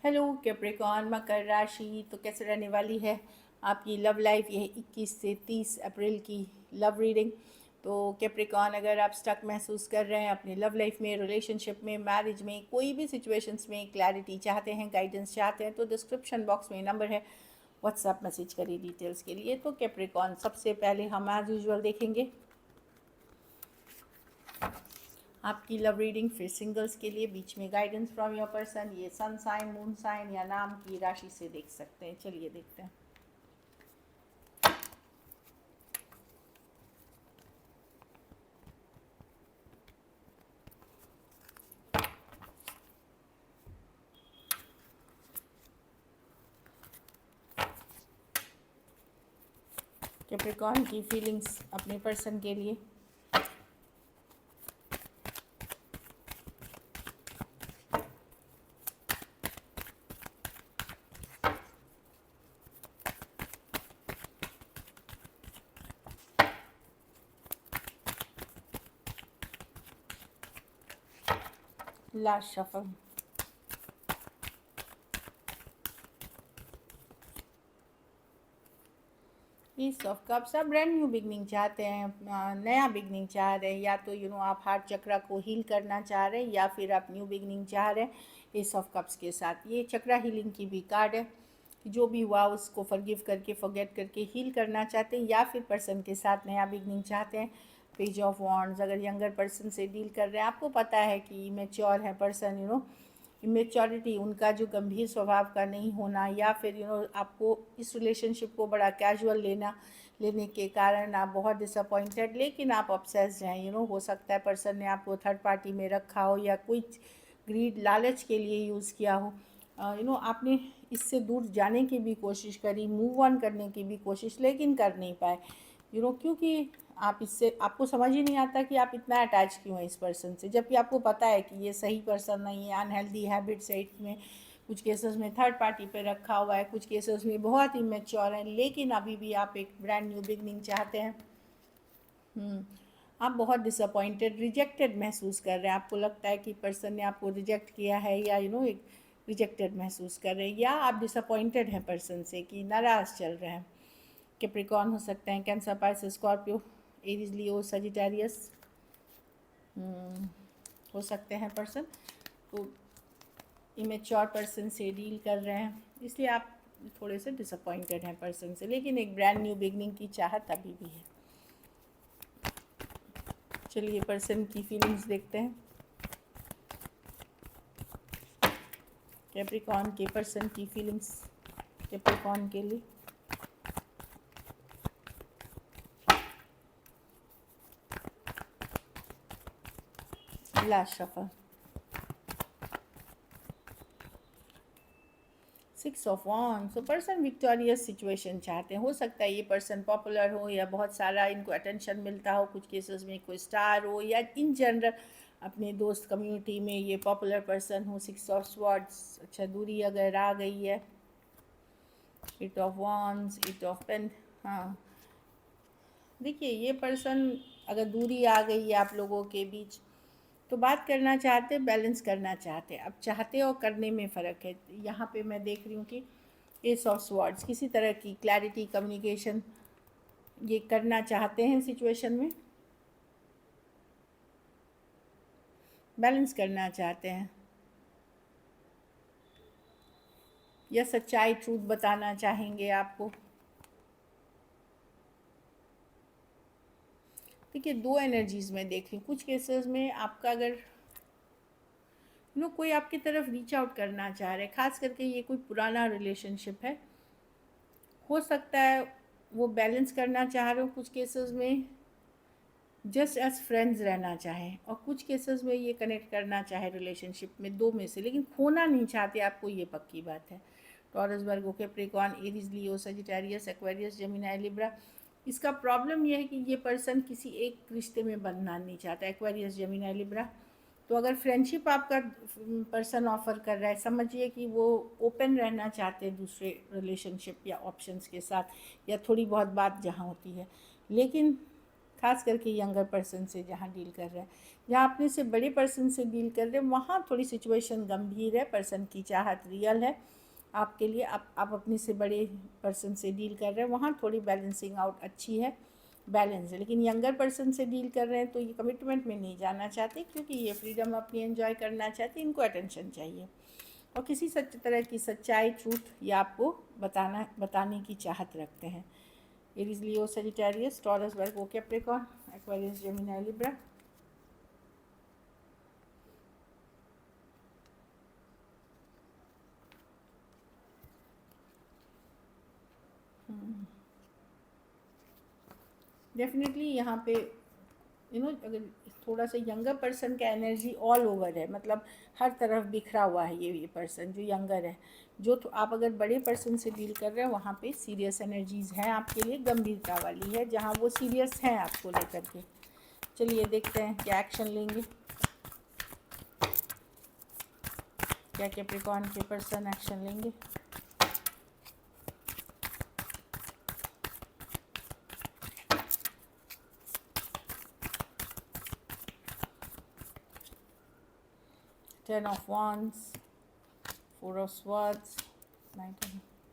Hello Capricorn मकर राशि, तो कैसे रहने वाली है आपकी लव लाइफ। यह 21 से 30 अप्रैल की लव रीडिंग। तो कैप्रिकॉर्न, अगर आप स्टक महसूस कर रहे हैं अपनी लव लाइफ में, रिलेशनशिप में, मैरिज में, कोई भी सिचुएशंस में क्लैरिटी चाहते हैं, गाइडेंस चाहते हैं, तो डिस्क्रिप्शन बॉक्स में नंबर है, व्हाट्सएप मैसेज करिए डिटेल्स के लिए। तो कैप्रिकॉर्न, सबसे पहले हम एज यूजुअल देखेंगे आपकी लव रीडिंग। फिर सिंगल्स के लिए बीच में गाइडेंस फ्रॉम योर पर्सन, ये सन साइन, मून साइन या नाम की राशि से देख सकते हैं। चलिए देखते हैं। कैप्रिकॉर्न की फीलिंग्स अपने पर्सन के लिए। Last shuffle. East of cups, आप ब्रांड न्यू बिगनिंग चाहते हैं, नया बिगनिंग चाह रहे हैं, या तो आप हार्ट चक्रा को हील करना चाह रहे हैं, या फिर आप न्यू बिगनिंग चाह रहे हैं। ईस्ट ऑफ कप्स के साथ ये चक्रा हीलिंग की भी कार्ड है कि जो भी हुआ उसको फॉरगिव करके, फॉरगेट करके हील करना चाहते हैं, या फिर पर्सन के साथ नया बिगनिंग चाहते हैं। पेज ऑफ वॉन्ड्स, अगर यंगर पर्सन से डील कर रहे हैं, आपको पता है कि मैच्योर है पर्सन, इमेच्योरिटी, उनका जो गंभीर स्वभाव का नहीं होना, या फिर आपको इस रिलेशनशिप को बड़ा कैजुअल लेने के कारण आप बहुत डिसअपॉइंटेड, लेकिन आप ऑब्सेस्ड हैं। हो सकता है पर्सन ने आपको थर्ड पार्टी में रखा हो, या कोई ग्रीड, लालच के लिए यूज़ किया हो। आपने इससे दूर जाने की भी कोशिश करी, मूव ऑन करने की भी कोशिश, लेकिन कर नहीं पाए। क्योंकि आप इससे, आपको समझ ही नहीं आता कि आप इतना अटैच क्यों हैं इस पर्सन से, जबकि आपको पता है कि ये सही पर्सन नहीं है, अनहेल्दी हैबिट्स है इसमें, कुछ केसेस में थर्ड पार्टी पे रखा हुआ है, कुछ केसेस में बहुत ही मैच्योर है, लेकिन अभी भी आप एक ब्रांड न्यू बिगनिंग चाहते हैं। आप बहुत डिसअपॉइंटेड, रिजेक्टेड महसूस कर रहे हैं। आपको लगता है कि पर्सन ने आपको रिजेक्ट किया है, या एक रिजेक्टेड महसूस कर रहे हैं, या आप डिसअपॉइंटेड हैं पर्सन से, कि नाराज़ चल रहे हैं। कैप्रिकॉर्न हो सकते हैं, cancer, Pisces, Scorpio, Aries, Leo, Sagittarius हो सकते हैं पर्सन। तो इमेच्योर पर्सन से डील कर रहे हैं, इसलिए आप थोड़े से डिसअपॉइंटेड हैं पर्सन से, लेकिन एक ब्रांड न्यू बिगनिंग की चाहत अभी भी है। चलिए पर्सन की फीलिंग्स देखते हैं। कैप्रिकॉर्न के पर्सन की फीलिंग्स कैप्रिकॉर्न के लिए। Last shuffle. 6 of wands. तो पर्सन विक्टोरियस सिचुएशन चाहते हैं। हो सकता है ये पर्सन पॉपुलर हो, या बहुत सारा इनको अटेंशन मिलता हो, कुछ केसेस में कोई स्टार हो, या इन जनरल अपने दोस्त कम्युनिटी में ये पॉपुलर पर्सन हो। 6 ऑफ स्वॉर्ड्स, अच्छा दूरी अगर आ गई है। 8 ऑफ वॉन्ड्स, 8 ऑफ पेन। हाँ, देखिए ये पर्सन, अगर दूरी आ गई है आप लोगों के बीच, तो बात करना चाहते, बैलेंस करना चाहते। अब चाहते और करने में फ़र्क है। यहाँ पे मैं देख रही हूँ कि एस ऑफ स्वॉर्ड्स, किसी तरह की क्लैरिटी, कम्युनिकेशन ये करना चाहते हैं सिचुएशन में, बैलेंस करना चाहते हैं, या सच्चाई, ट्रूथ बताना चाहेंगे आपको। देखिए दो एनर्जीज़ में देख रही हूँ। कुछ केसेस में आपका अगर कोई आपकी तरफ रीच आउट करना चाह रहे हैं, ख़ास करके ये कोई पुराना रिलेशनशिप है, हो सकता है वो बैलेंस करना चाह रहे हो, कुछ केसेस में जस्ट एज फ्रेंड्स रहना चाहें, और कुछ केसेस में ये कनेक्ट करना चाहे रिलेशनशिप में, दो में से, लेकिन खोना नहीं चाहते आपको, ये पक्की बात है। Taurus, Virgo, Capricorn, Aries, Leo, Sagittarius, Aquarius, Gemini, Libra. इसका प्रॉब्लम यह है कि ये पर्सन किसी एक रिश्ते में बंधना नहीं चाहता, एक्वेरियस, जेमिनी, लिब्रा। तो अगर फ्रेंडशिप आपका पर्सन ऑफर कर रहा है, समझिए कि वो ओपन रहना चाहते हैं दूसरे रिलेशनशिप या ऑप्शंस के साथ, या थोड़ी बहुत बात जहाँ होती है, लेकिन खास करके यंगर पर्सन से जहाँ डील कर रहे हैं। जहाँ अपने से बड़े पर्सन से डील कर रहे हैं वहाँ थोड़ी सिचुएशन गंभीर है, पर्सन की चाहत रियल है आपके लिए। आप अपने से बड़े पर्सन से डील कर रहे हैं, वहाँ थोड़ी बैलेंसिंग आउट अच्छी है, बैलेंस है। लेकिन यंगर पर्सन से डील कर रहे हैं तो ये कमिटमेंट में नहीं जाना चाहते, क्योंकि ये फ्रीडम अपनी एंजॉय करना चाहते, इनको अटेंशन चाहिए और किसी तरह की सच्चाई, ट्रूथ या आपको बताने की चाहत रखते हैं। Aries, Leo, Sagittarius, Taurus, Virgo, Capricorn, Aquarius, Gemini, Libra. Definitely यहाँ पे अगर थोड़ा सा यंगर पर्सन का एनर्जी ऑल ओवर है, मतलब हर तरफ बिखरा हुआ है ये पर्सन जो यंगर है। जो तो आप अगर बड़े पर्सन से डील कर रहे हैं वहाँ पे सीरियस एनर्जीज़ हैं आपके लिए, गंभीरता वाली है, जहाँ वो सीरियस हैं आपको लेकर के। चलिए देखते हैं क्या एक्शन लेंगे, क्या कैप्रिकॉर्न के पर्सन एक्शन लेंगे। Ten of Wands, Four of Swords,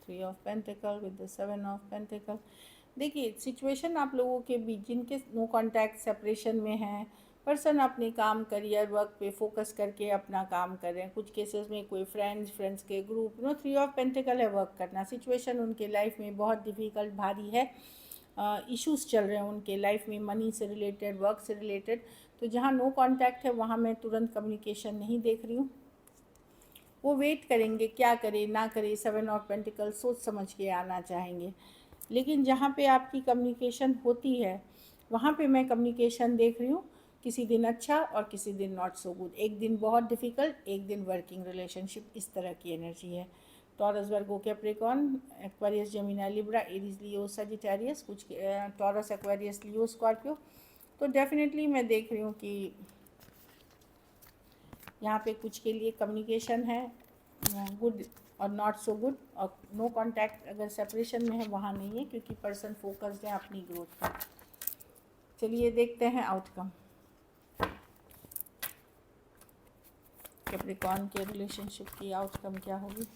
Three of Pentacles with the Seven of Pentacles। देखिए सिचुएशन आप लोगों के बीच जिनके नो कांटेक्ट सेपरेशन में हैं, पर्सन अपने काम, करियर, वर्क पे फोकस करके अपना काम कर रहे हैं। कुछ केसेस में कोई फ्रेंड्स के ग्रुप, थ्री ऑफ पेंटिकल है, वर्क करना। सिचुएशन उनके लाइफ में बहुत डिफ़िकल्ट, भारी है, इश्यूज़ चल रहे हैं उनके लाइफ में, मनी से रिलेटेड, वर्क से रिलेटेड। तो जहाँ नो कांटेक्ट है वहाँ मैं तुरंत कम्युनिकेशन नहीं देख रही हूँ। वो वेट करेंगे, क्या करे ना करे, सेवन ऑफ पेंटिकल सोच समझ के आना चाहेंगे। लेकिन जहाँ पे आपकी कम्युनिकेशन होती है वहाँ पे मैं कम्युनिकेशन देख रही हूँ, किसी दिन अच्छा और किसी दिन नॉट सो गुड। एक दिन बहुत डिफ़िकल्ट, एक दिन वर्किंग रिलेशनशिप, इस तरह की एनर्जी है। Taurus, Virgo, Capricorn, Aquarius, Gemini, Libra, Aries, Leo, Sagittarius, कुछ टॉरस, एक्वेरियस, लियो, स्कॉर्पियो। तो डेफिनेटली मैं देख रही हूँ कि यहाँ पे कुछ के लिए कम्युनिकेशन है गुड और नॉट सो गुड, और नो कांटेक्ट अगर सेपरेशन में है वहाँ नहीं है, क्योंकि पर्सन फोकस्ड है अपनी ग्रोथ पर। चलिए देखते हैं आउटकम, कैप्रिकॉर्न के रिलेशनशिप की आउटकम क्या होगी।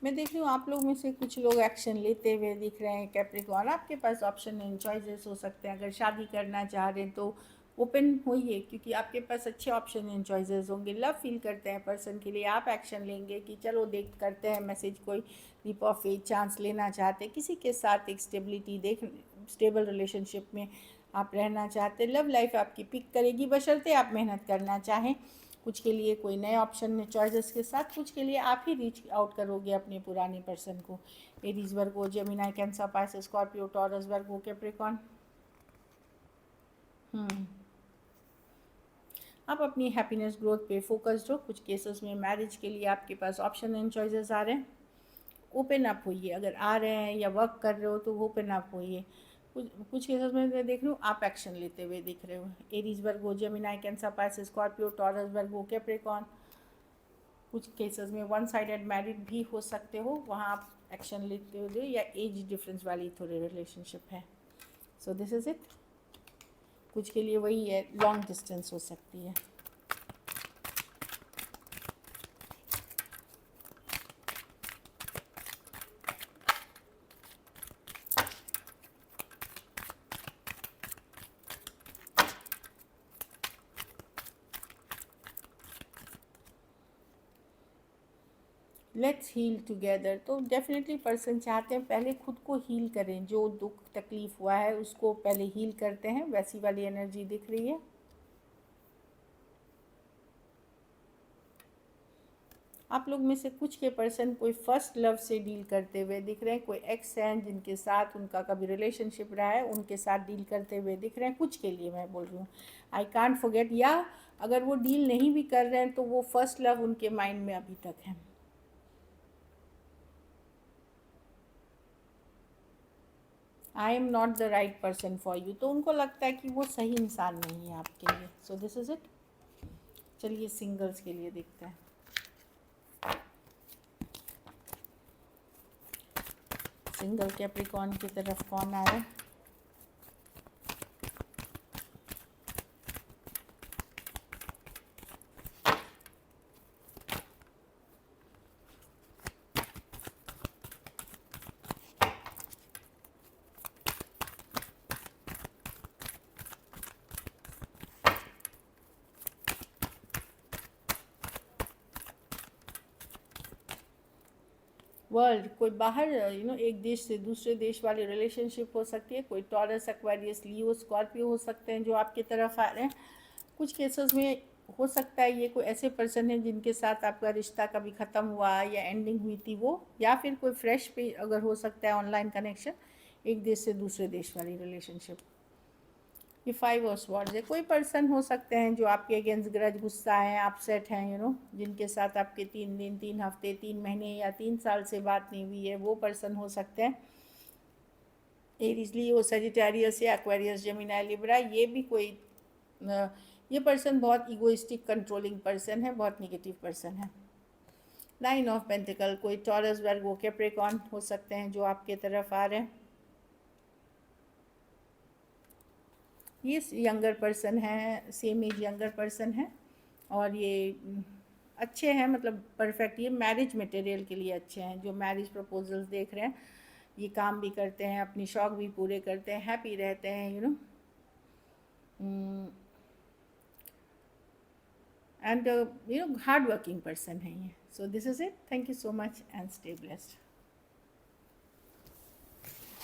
मैं देख रही हूँ आप लोग में से कुछ लोग एक्शन लेते हुए दिख रहे हैं। कैप्रिकॉर्न, आपके पास ऑप्शन एंड चॉइसेस हो सकते हैं। अगर शादी करना चाह रहे हैं तो ओपन होइए, क्योंकि आपके पास अच्छे ऑप्शन एंड चॉइसेस होंगे। लव फील करते हैं पर्सन के लिए, आप एक्शन लेंगे कि चलो देख करते हैं मैसेज, कोई लीप ऑफ फेथ, चांस लेना चाहते हैं किसी के साथ, एक स्टेबल रिलेशनशिप में आप रहना चाहते हैं। लव लाइफ आपकी पिक करेगी, बशर्ते आप मेहनत करना चाहें। कुछ के लिए कोई नए ऑप्शन चॉइसेस के साथ, कुछ के लिए आप ही रीच आउट करोगे अपने पुराने पर्सन को। Aries, Virgo, Gemini, Cancer, Pisces, Scorpio, Taurus, Virgo, Capricorn. आप अपनी हैप्पीनेस, ग्रोथ पे फोकस्ड हो। कुछ केसेस में मैरिज के लिए आपके पास ऑप्शन एंड चॉइसेस आ रहे हैं। ओपन अप होइए, अगर आ रहे हैं या वर्क कर रहे हो तो ओपन अप होइए। कुछ केसेस में मैं देख रही हूँ आप एक्शन लेते हुए दिख रहे हो। Aries, Virgo, Gemini, Cancer, Pisces, Scorpio, Taurus, Virgo, Capricorn. कुछ केसेस में वन साइडेड मैरिड भी हो सकते हो, वहाँ आप एक्शन लेते हो, या एज डिफरेंस वाली थोड़ी रिलेशनशिप है। So this is it. कुछ के लिए वही है, लॉन्ग डिस्टेंस हो सकती है। Let's heal together. तो डेफिनेटली पर्सन चाहते हैं पहले खुद को हील करें, जो दुख तकलीफ़ हुआ है उसको पहले हील करते हैं, वैसी वाली एनर्जी दिख रही है। आप लोग में से कुछ के पर्सन कोई फर्स्ट लव से डील करते हुए दिख रहे हैं, कोई एक्स हैं जिनके साथ उनका कभी रिलेशनशिप रहा है उनके साथ डील करते हुए दिख रहे हैं, कुछ के लिए मैं बोल रही हूँ। आई कांट फॉरगेट, या अगर वो डील नहीं भी कर रहे हैं तो वो फर्स्ट लव उनके माइंड में अभी तक है। I am not the right person for you, तो उनको लगता है कि वो सही इंसान नहीं है आपके लिए। So this is it. चलिए सिंगल्स के लिए देखते हैं। सिंगल कैप्रिकॉर्न की तरफ कौन आ रहा है? वर्ल्ड, कोई बाहर एक देश से दूसरे देश वाली रिलेशनशिप हो सकती है। कोई टॉरस, एक्वेरियस, लियो, स्कॉर्पियो हो सकते हैं जो आपकी तरफ आ रहे हैं। कुछ केसेस में हो सकता है ये कोई ऐसे पर्सन है जिनके साथ आपका रिश्ता कभी ख़त्म हुआ या एंडिंग हुई थी वो, या फिर कोई फ्रेश पे अगर हो सकता है ऑनलाइन कनेक्शन, एक देश से दूसरे देश वाली रिलेशनशिप। ये 5 ऑफ स्वॉर्ड्स है। कोई पर्सन हो सकते हैं जो आपके अगेंस्ट ग्रज, गुस्सा है, अपसेट हैं, जिनके साथ आपके 3 दिन, 3 हफ्ते, 3 महीने या 3 साल से बात नहीं हुई है, वो पर्सन हो सकते हैं। एरीज, लियो, सजिटेरियस या एक्वेरियस, जेमिनी, लिब्रा। ये भी कोई ये पर्सन बहुत इगोइस्टिक, कंट्रोलिंग पर्सन है, बहुत निगेटिव पर्सन है। 9 ऑफ पेंटिकल, कोई टॉरस, वर्गो, कैप्रिकॉर्न हो सकते हैं जो आपके तरफ आ रहे हैं। ये यंगर पर्सन है, सेम एज यंगर पर्सन है, और ये अच्छे हैं, मतलब परफेक्ट, ये मैरिज मटेरियल के लिए अच्छे हैं। जो मैरिज प्रपोजल्स देख रहे हैं, ये काम भी करते हैं, अपनी शौक भी पूरे करते हैं, हैप्पी रहते हैं, एंड हार्ड वर्किंग पर्सन है ये। So this is it. Thank you so much and stay blessed.